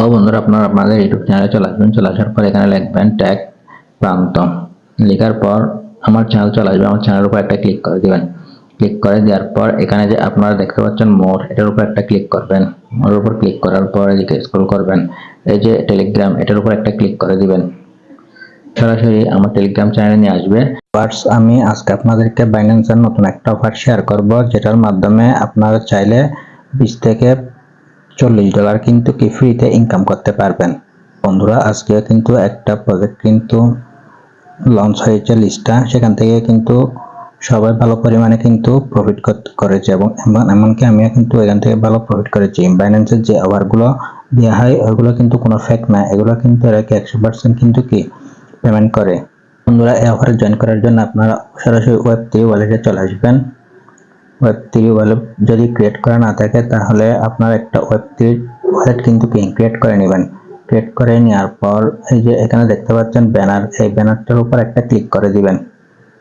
তো বন্ধুরা আপনারা আপনাদের ইউটিউব চ্যানেলে চলে আসবেন। চলে আসার পর এখানে লিখবেন ট্যাগ প্রান্ত। লেখার পর আমার চ্যানেল চলে আসবে। আমার চ্যানেলের উপর একটা ক্লিক করে দিবেন। ক্লিক করে দেওয়ার পর এখানে যে আপনারা দেখতে পাচ্ছেন মোর, এটার উপর একটা ক্লিক করবেন। মোর উপর ক্লিক করার পর এদিকে স্ক্রল করবেন। এই যে টেলিগ্রাম, এটার উপর একটা ক্লিক করে দিবেন। সরাসরি আমার টেলিগ্রাম চ্যানেলে নিয়ে আসবে। আমি আজকে আপনাদেরকে বাইন্যান্সের নতুন একটা অফার শেয়ার করব, যেটার মাধ্যমে আপনারা চাইলে 20 থেকে $40 কিন্তু কি ফ্রিতে ইনকাম করতে পারবেন। বন্ধুরা আজকে কিন্তু একটা প্রজেক্ট কিন্তু লঞ্চ হয়েছে লিস্টটা, সেখান থেকে কিন্তু সবাই ভালো পরিমাণে কিন্তু প্রফিট করেছে এবং এমনকি আমিও কিন্তু এখান থেকে ভালো প্রফিট করেছি। বাইন্যান্সের যে অফারগুলো দেওয়া হয় ওগুলো কিন্তু কোনো ফেক না, এগুলো কিন্তু এরা 100% কিন্তু কি পেমেন্ট করে। বন্ধুরা এই অফারে জয়েন করার জন্য আপনারা সরাসরি ওয়েব3 ওয়ালেটে চলে আসবেন। ওয়েব3 ওয়ালেট যদি ক্রিয়েট করা না থাকে তাহলে আপনার একটা ওয়েব3 ওয়ালেট কিন্তু ক্রিয়েট করে নেবেন। ক্রিয়েট করে নেওয়ার পর এই যে এখানে দেখতে পাচ্ছেন ব্যানার, এই ব্যানারটার উপর একটা ক্লিক করে দিবেন।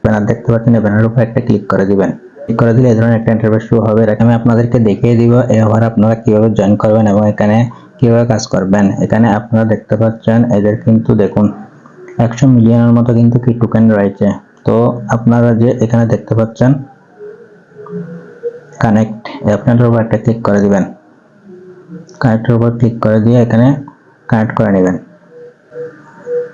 ব্যানার দেখতে পাচ্ছেন, এই ব্যানারের উপর একটা ক্লিক করে দিবেন। ক্লিক করে দিলে এই ধরনের একটা ইন্টারফেস শো হবে। আমি আপনাদেরকে দেখিয়ে দিব এই অফারে আপনারা কিভাবে জয়েন করবেন এবং এখানে কিভাবে কাজ করবেন। এখানে আপনারা দেখতে পাচ্ছেন এদের কিন্তু দেখুন 100 মিলিয়নের মতো কিন্তু কি টোকেন রয়েছে। তো আপনারা যে এখানে দেখতে পাচ্ছেন কানেক্ট, আপনাদের উপর একটা ক্লিক করে দিবেন। কানেক্টের উপর ক্লিক করে দিয়ে এখানে কানেক্ট করে নেবেন।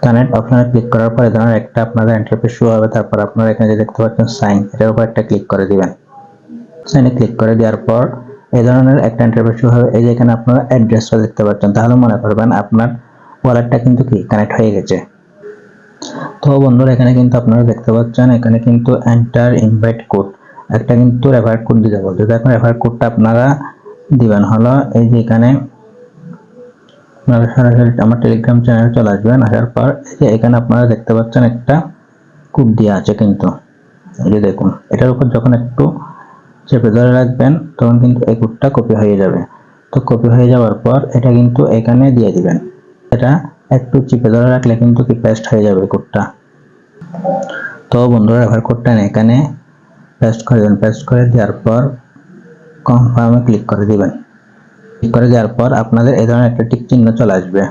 কানেক্ট অপশনে ক্লিক করার পর এখানে একটা আপনাদের ইন্টারফেস শো হবে। তারপর আপনারা এখানে যে দেখতে পাচ্ছেন সাইন, এটার উপর একটা ক্লিক করে দিবেন। সাইনে ক্লিক করে দেওয়ার পর এই ধরনের একটা ইন্টারফেস শো হবে। এই যে এখানে আপনারা অ্যাড্রেসটা দেখতে পাচ্ছেন, তাহলে মনে করবেন আপনার ওয়ালেটটা কিন্তু কি কানেক্ট হয়ে গেছে। তো বন্ধুরা এখানে কিন্তু আপনারা দেখতে পাচ্ছেন এখানে কিন্তু এন্টার ইনভাইট কোড, একটা কিন্তু রেফার কোড দিতে বলছে। তো এখন রেফার কোডটা আপনারা দিবেন হলো এই যে এখানে আপনারা সরাসরি আমার টেলিগ্রাম চ্যানেলে চলে আসবেন। আসার পর এই যে এখানে আপনারা দেখতে পাচ্ছেন একটা কোড দেওয়া আছে কিন্তু এই যে দেখুন, এটার উপর যখন একটু চেপে ধরে রাখবেন তখন কিন্তু এই কোডটা কপি হয়ে যাবে। তো কপি হয়ে যাওয়ার পর এটা কিন্তু এখানে দিয়ে দিবেন। এটা একটু চেপে ধরে রাখলে কিন্তু কি পেস্ট হয়ে যাবে কোডটা। তো বন্ধুরা রেফার কোডটা এখানে পেস্ট করে দেবেন। পেস্ট করে দেওয়ার পর কনফার্মে ক্লিক করে দিবেন। ক্লিক করে দেওয়ার পর আপনাদের এই ধরনের একটা টিক চিহ্ন চলে আসবে।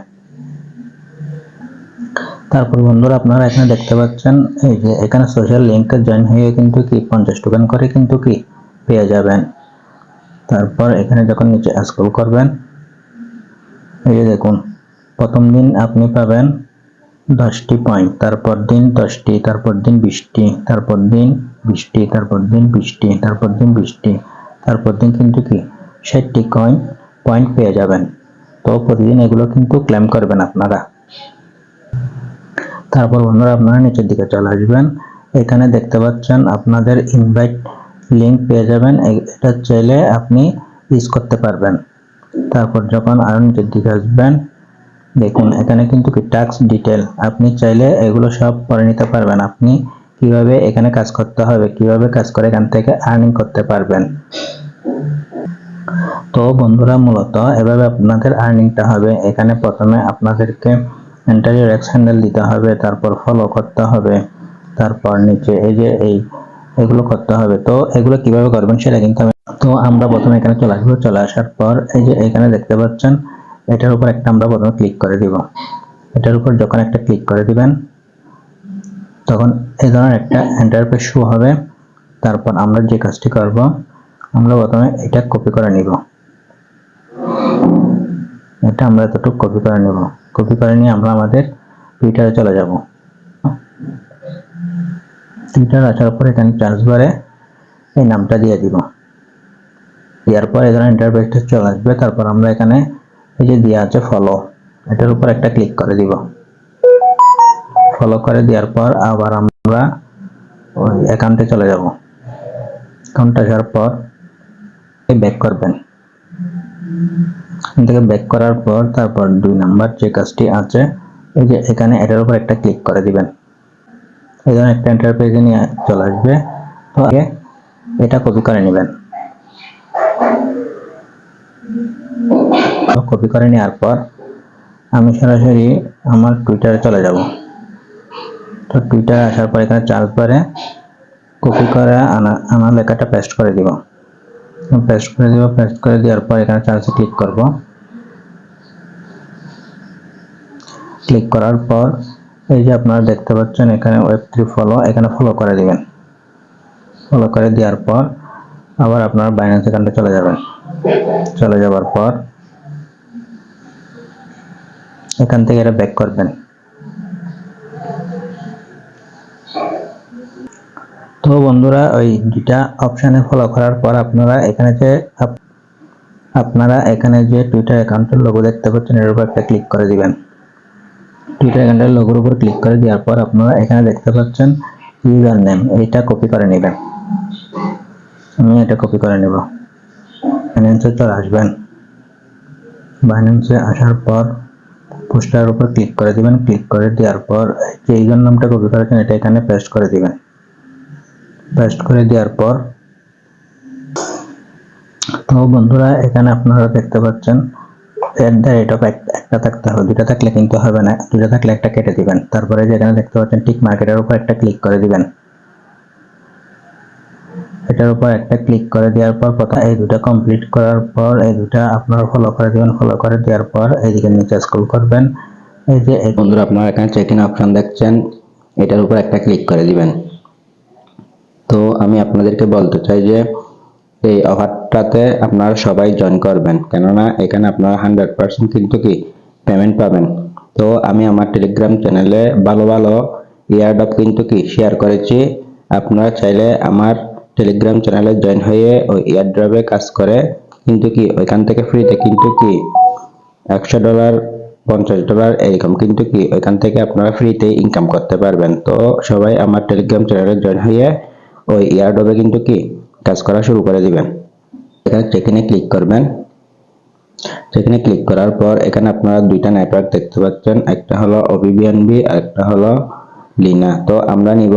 তারপর বন্ধুরা আপনারা এখানে দেখতে পাচ্ছেন এই যে এখানে সোশ্যাল লিংকে জয়েন হয়ে কিন্তু কি 50 টোকেন করে কিন্তু কি পেয়ে যাবেন। তারপর এখানে যখন নিচে স্ক্রল করবেন এই যে দেখুন প্রথম দিন আপনি পাবেন 10টি পয়েন্ট, তারপর দিন 10টি, তারপর দিন 20টি, তারপর দিন 20টি, তারপর দিন 20টি, তারপর দিন 20টি, তারপর দিন কিন্তু কি 60টি পয়েন্ট পেয়ে যাবেন। তো প্রতিদিন এগুলো কিন্তু ক্লেম করবেন আপনারা। তারপর বন্ধুরা আপনারা নিচের দিকে চলে আসবেন। এখানে দেখতে পাচ্ছেন আপনাদের ইনভাইট লিংক পেয়ে যাবেন, এটা চাইলে আপনি ইউজ করতে পারবেন। তারপর যখন আরো নিচের দিকে আসবেন দেখুন এখানে কিন্তু কি টাস্ক ডিটেল, আপনি চাইলে এগুলো সব পড়ে নিতে পারবেন। আপনি কিভাবে এখানে কাজ করতে হবে, কিভাবে কাজ করে এখান থেকে আর্নিং করতে পারবেন। তো বন্ধুরা মূলত এভাবে আপনাদের আর্নিংটা হবে। এখানে প্রথমে আপনাদেরকে এন্টার ইউর এক্স হ্যান্ডেল দিতে হবে, তারপর ফলো করতে হবে, তারপর নিচে এই যে এগুলো করতে হবে। তো এগুলো কিভাবে করবেন সেটা কিন্তু তো আমরা প্রথমে এখানে চলে আসবো। চলে আসার পর এই যে এখানে দেখতে পাচ্ছেন এটার উপর একটা আমরা প্রথমে ক্লিক করে দিব। এটার উপর যখন একটা ক্লিক করে দিবেন তখন এই ধরনের একটা ইন্টারফেস শো হবে। তারপর আমরা যে কাজটি করব, আমরা প্রথমে এটা কপি করে নিব। এটা আমরা এতটুকু কপি করে নেব। কপি করে নিয়ে আমরা আমাদের টুইটারে চলে যাব। টুইটার আসার পর এখানে সার্চ বারে এই নামটা দিয়ে দিব। দেওয়ার পর এই ধরনের ইন্টারফেসটা চলে আসবে। তারপর আমরা এখানে এই যে দেওয়া আছে ফলো, এটার উপর একটা ক্লিক করে দিব। ফলো করে দেওয়ার পর আবার আমরা ওই অ্যাকাউন্টে চলে যাব। অ্যাকাউন্টে আসার পর ব্যাক করবেন। এখান থেকে ব্যাক করার পর তারপর 2 নাম্বার যে কাজটি আছে এই যে এখানে এটার উপর একটা ক্লিক করে দিবেন। এই ধরনের একটা ইন্টারফেসে নিয়ে চলে আসবে। তো আগে এটা কপি করে নেবেন। কপি করে নেওয়ার পর আমি সরাসরি আমার টুইটারে চলে যাব। তো টুইটারে আসার পর এখানে সার্চ বারে কপি করে আনা লেখাটা পেস্ট করে দিব। পেস্ট করে দেওয়ার পর এখানে সার্চে ক্লিক করব। ক্লিক করার পর এই যে আপনারা দেখতে পাচ্ছেন এখানে Web3 ফলো, এখানে ফলো করে দিবেন। ফলো করে দেওয়ার পর আবার আপনার বাইন্যান্স অ্যাকাউন্টে চলে যাবেন। চলে যাওয়ার পর এখান থেকে এটা ব্যাক করবেন। তো বন্ধুরা ওই দুটা অপশনে ফলো করার পর আপনারা এখানে যে টুইটার অ্যাকাউন্টের লোগো দেখতে পাচ্ছেন এর উপর একটা ক্লিক করে দিবেন। টুইটার অ্যাকাউন্টের লোগোর উপর ক্লিক করে দেওয়ার পর আপনারা এখানে দেখতে পাচ্ছেন ইউজার নেম, এইটা কপি করে নেবেন। আমি এটা কপি করে নেব। বাইন্যান্সে চলে আসবেন। বাইন্যান্সে আসার পর পোস্টারের উপর ক্লিক করে দিবেন। ক্লিক করে দেওয়ার পর যে ইউজার নামটা কপি করেছেন এটা এখানে পেস্ট করে দিবেন। পেস্ট করে দেওয়ার পর তো বন্ধুরা এখানে আপনারা দেখতে পাচ্ছেন একটা থাকতে হবে, দুটা থাকলে কিন্তু হবে না, দুটা থাকলে একটা কেটে দিবেন। তারপরে যেখানে দেখতে পাচ্ছেন টিক মার্কেটের উপর একটা ক্লিক করে দিবেন। এটার উপর একটা ক্লিক করে দেওয়ার পর এই দুটা কমপ্লিট করার পর এই দুটা আপনারা ফলো করে দিবেন। ফলো করে দেওয়ার পর এইদিকে নিচে স্ক্রল করবেন। এই যে বন্ধুরা আপনারা এখানে চেক ইন অপশন দেখছেন, এটার উপর একটা ক্লিক করে দিবেন। তো আমি আপনাদেরকে বলতে চাই যে এই অফারটাতে আপনারা সবাই জয়েন করবেন, কেননা এখানে আপনারা 100% কিন্তু কি পেমেন্ট পাবেন। তো আমি আমার টেলিগ্রাম চ্যানেলে ভালো ভালো এয়ারড্রপ কিন্তু কি শেয়ার করেছি। আপনারা চাইলে আমার টেলিগ্রাম চ্যানেলে জয়েন হয়ে ওই এয়ারড্রপে কাজ করে কিন্তু কি ওইখান থেকে ফ্রিতে কিন্তু কি $100 $50 এরকম কিন্তু কি ওইখান থেকে আপনারা ফ্রিতে ইনকাম করতে পারবেন। তো সবাই আমার টেলিগ্রাম চ্যানেলে জয়েন হয়ে ওই এয়ারড্রপে কিন্তু কি কাজ করা শুরু করে দিবেন। এখানে চেক ইনে ক্লিক করবেন। চেক ইনে ক্লিক করার পর এখানে আপনারা দুইটা নেটওয়ার্ক দেখতে পাচ্ছেন, একটা হলো OPBNB আর একটা হলো লিনা। তো আমরা নিব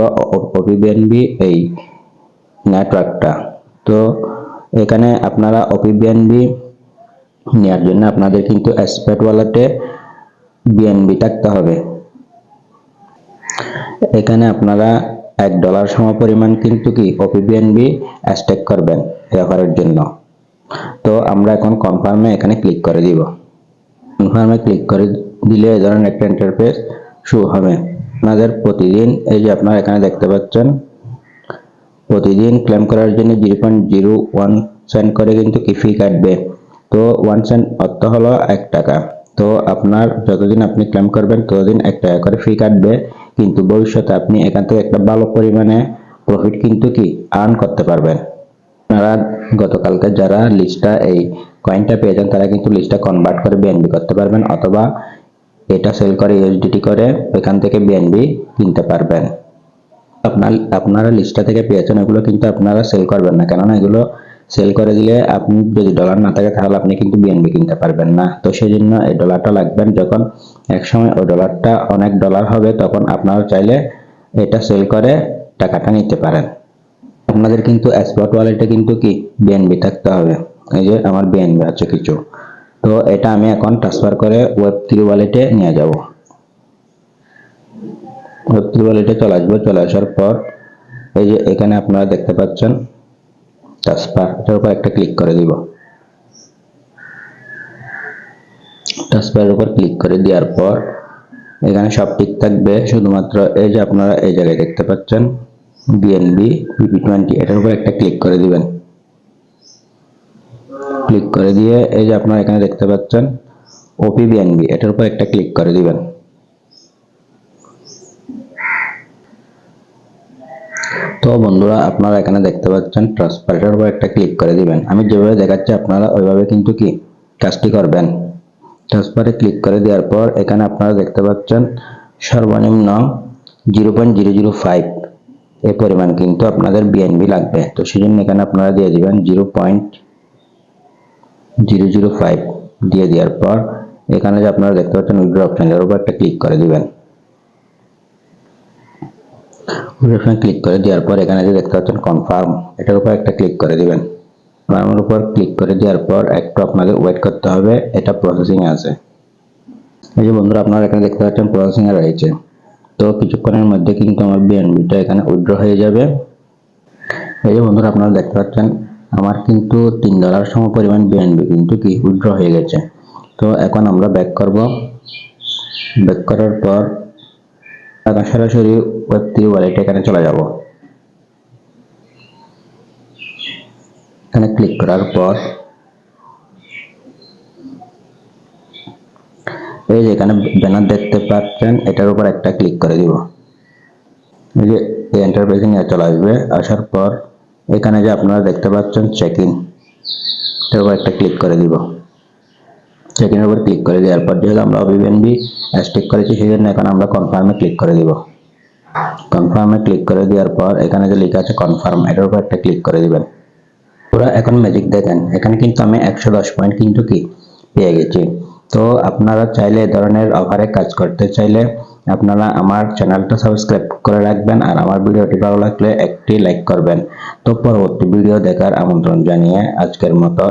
OPBNB এই নেটওয়ার্কটা। তো এখানে আপনারা OPBNB নেওয়ার জন্য আপনাদের কিন্তু স্পেট ওয়ালেটে বিএনবি থাকতে হবে। এখানে আপনারা $1 সমপরিমাণ কিন্তু কি OPBNB স্টেক করবেন ব্যবহারের জন্য। তো আমরা এখন কনফার্মে এখানে ক্লিক করে দিব। কনফার্মে ক্লিক করে দিলে এই ধরনের একটা ইন্টারফেস শো হবে। আপনাদের প্রতিদিন এই যে আপনারা এখানে দেখতে পাচ্ছেন প্রতিদিন ক্লেম করার জন্য 0.01 সেন্ট করে কিন্তু কি ফি কাটবে। তো 1 সেন্ট অর্থ হলো $1। তো আপনার যতদিন আপনি ক্লেম করবেন ততদিন $1 করে ফি কাটবে, কিন্তু ভবিষ্যতে আপনি এখান থেকে একটা ভালো পরিমাণে প্রফিট কিন্তু কি আর্ন করতে পারবেন। আপনারা গতকালকে যারা লিস্টটা এই কয়েনটা পেয়েছেন তারা কিন্তু লিস্টটা কনভার্ট করে বিএনবি করতে পারবেন, অথবা এটা সেল করে ইউএসডিটি করে ওইখান থেকে বিএনবি কিনতে পারবেন। আপনারা লিস্টটা থেকে পেয়েছেন এগুলো কিন্তু আপনারা সেল করবেন না, কেননা এগুলো সেল করে দিলে আপনি যদি ডলার না থাকে তাহলে আপনি কিন্তু বিএনবি কিনতে পারবেন না। তো সেই জন্য এই ডলারটা লাগবেন। যখন একসময় ওই ডলারটা অনেক ডলার হবে তখন আপনারা চাইলে এটা সেল করে টাকাটা নিতে পারেন। আপনাদের কিন্তু স্পট ওয়ালেটে কিন্তু কি বিএনবি থাকতে হবে। এই যে আমার বিএনবি আছে কিছু, তো এটা আমি এখন ট্রান্সফার করে Web3 ওয়ালেটে নিয়ে যাব। Web3 ওয়ালেটে চলে আসবো। চলে আসার পর এই যে এখানে আপনারা দেখতে পাচ্ছেন ট্রান্সফার, এটার উপর একটা ক্লিক করে দিব। ট্রান্সফারের উপর ক্লিক করে দেওয়ার পর এখানে সব ঠিক থাকবে, শুধুমাত্র এই যে আপনারা এই জায়গায় দেখতে পাচ্ছেন বিএনবি PP20, এটার উপর একটা ক্লিক করে দিবেন। ক্লিক করে দিয়ে এই যে আপনারা এখানে দেখতে পাচ্ছেন OPBNB, এটার উপর একটা ক্লিক করে দিবেন। তো বন্ধুরা আপনারা এখানে দেখতে পাচ্ছেন ট্রান্সফারের উপর একটা ক্লিক করে দিবেন। আমি যেভাবে দেখাচ্ছি আপনারা ওইভাবে কিন্তু কি কাজটি করবেন। ট্রান্সফারে ক্লিক করে দেওয়ার পর এখানে আপনারা দেখতে পাচ্ছেন সর্বনিম্ন 0.005 এই পরিমাণ কিন্তু আপনাদের বিএনবি লাগবে। তো সেজন্য এখানে আপনারা দিয়ে দিবেন 0.005 দিয়ে দেওয়ার পর এখানে যে আপনারা দেখতে পাচ্ছেন উইথড্র অপশন, এর উপর একটা ক্লিক করে দিবেন। অপশন ক্লিক করে দেওয়ার পর এখানে যে দেখতে পাচ্ছেন কনফার্ম, এটার উপর একটা ক্লিক করে দিবেন। কনফার্মের উপর ক্লিক করে দেওয়ার পর একটু আপনাদের ওয়েট করতে হবে, এটা প্রসেসিং এ আছে। এই যে বন্ধুরা আপনারা এখানে দেখতে পাচ্ছেন প্রসেসিং এ রয়েছে। তো কিছুক্ষণের মধ্যে কিন্তু আমার বিএনবিটা এখানে উইথড্র হয়ে যাবে। এই যে বন্ধুরা আপনারা দেখতে পাচ্ছেন আমার কিন্তু $3 সমপরিমাণ বিএনবি কিন্তু কি উইথড্র হয়ে গেছে। তো এখন আমরা ব্যাক করব। ব্যাক করার পর এখন সরাসরি ওয়েব3 ওয়ালেট এখানে চলে যাব। এখানে ক্লিক করার পর এই যে এখানে ব্যানার দেখতে পাচ্ছেন, এটার উপর একটা ক্লিক করে দিব। এই যে এই এন্টারপ্রাইজিং এ চলে আসবে। আসার পর এখানে যে আপনারা দেখতে পাচ্ছেন চেক ইন, এটার উপর একটা ক্লিক করে দিব। চেক ইনের উপর ক্লিক করে দেওয়ার পর যেহেতু আমরা বিএনবি স্টিক করেছি সেই জন্য এখন আমরা কনফার্মে ক্লিক করে দিব। কনফার্মে ক্লিক করে দেওয়ার পর এখানে যে লেখা আছে কনফার্ম, এটার উপর একটা ক্লিক করে দিবেন। পুরো এখন ম্যাজিক দেখেন, এখানে কিন্তু আমি 110 পয়েন্ট কিন্তু কি পেয়ে গেছি। তো আপনারা চাইলে এই ধরনের অফারে কাজ করতে চাইলে আপনারা আমার চ্যানেলটা সাবস্ক্রাইব করে রাখবেন, আর আমার ভিডিওটি ভালো লাগলে একটি লাইক করবেন। তো পরবর্তী ভিডিও দেখার আমন্ত্রণ জানিয়ে আজকের মতো